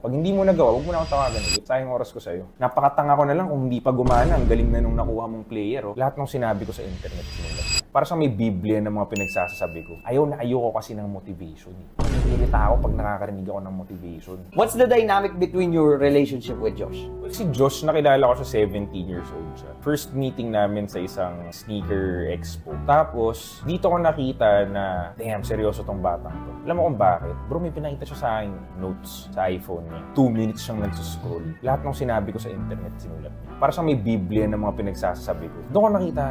Pag hindi mo nagawa, huwag mo na akong tawagan ulit. Sayang oras ko sa'yo. Napakatanga ko na lang kung hindi pa gumana. Ang galing na nung nakuha mong player. Oh. Lahat ng sinabi ko sa internet, sinulat. Para sa may Biblia ng mga pinagsasabi ko. Ayoko kasi ng motivation. Naiirita ako pag nakakarinig ako ng motivation. What's the dynamic between your relationship with Josh? Well, si Josh, nakilala ko siya 17 years old siya. First meeting namin sa isang sneaker expo. Tapos, dito ko nakita na, damn, seryoso tong batang to. Alam mo kung bakit? Bro, may pinakita siya sa akin notes sa iPhone niya. 2 minutes siyang nagsuscroll. Lahat ng sinabi ko sa internet, sinulat niya. Para sa may Biblia ng mga pinagsasabi ko. Doon ko nakita,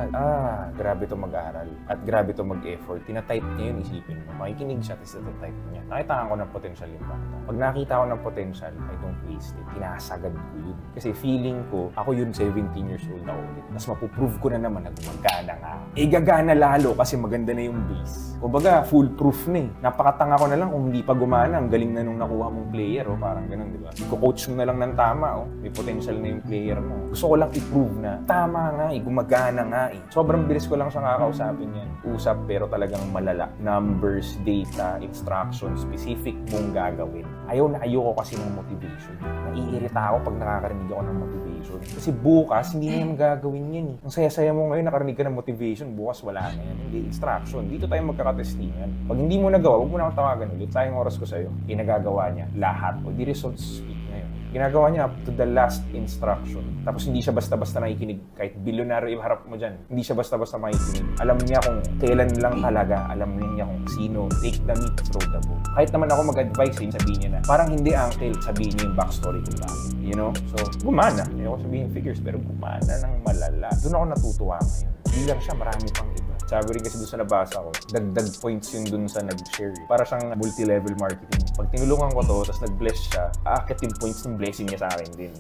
grabe to mag-aaral. At grabe to mag-effort. Tinatype niya yun, isipin mo. Makikinig siya, tapos itatype niya. Nakita ko ng potential yung bata. Pag nakita ko ng potential, I don't waste it. Kinasagad ko yun. Kasi feeling ko, ako yun 17 years old ako ulit. Tapos mapuprove ko na naman na gumagana nga. Gagana lalo kasi maganda na yung base. Kumbaga, foolproof na eh. Napakatanga ko na lang kung hindi pa gumana. Ang galing na nung nakuha mong player, oh. Parang ganun, di ba? Iko-coach mo na lang ng tama, oh. May potential na yung player mo. Gusto ko lang i-prove na tama nga eh, gumagana nga eh. Sobrang bilis ko lang siya kakausapin yan. Usap pero talagang malala. Numbers, data, instructions, specific mong gagawin. Ayoko kasi ng motivation. Naiirita ako pag nakakarinig ako ng motivation. Kasi bukas, hindi na yung gagawin yan eh. Ang saya-saya mo ngayon, nakarinig ka ng motivation, bukas wala na yan. Hindi, instruction. Dito tayo magkakatestingan. Pag hindi mo nagawa, huwag mo na akong tawagan ulit. Sayang oras ko sa'yo. Ginagagawa niya lahat. O di results speak na yun. Ginagawa niya up to the last instruction. Tapos hindi siya basta-basta nakikinig. Kahit bilyonaryo yung harap mo dyan, hindi siya basta-basta makikinig. Alam niya kung kailan lang talaga. Alam niya kung sino. Take the meat, throw the ball. Kahit naman ako mag-advise, sabihin niya na. Parang hindi uncle, sabihin niya yung backstory kung bakit. You know? So, gumana. Ayoko sabihin figures, pero gumana ng malala. Doon ako natutuwa ngayon. Hindi lang siya, marami pang iba. Sabi rin kasi doon sa nabasa ko, dagdag points yun doon sa nag-share. Para siyang multi-level marketing. Pag tinulungan ko to, tapos nag-bless siya, aakit yung points ng blessing niya sa akin din.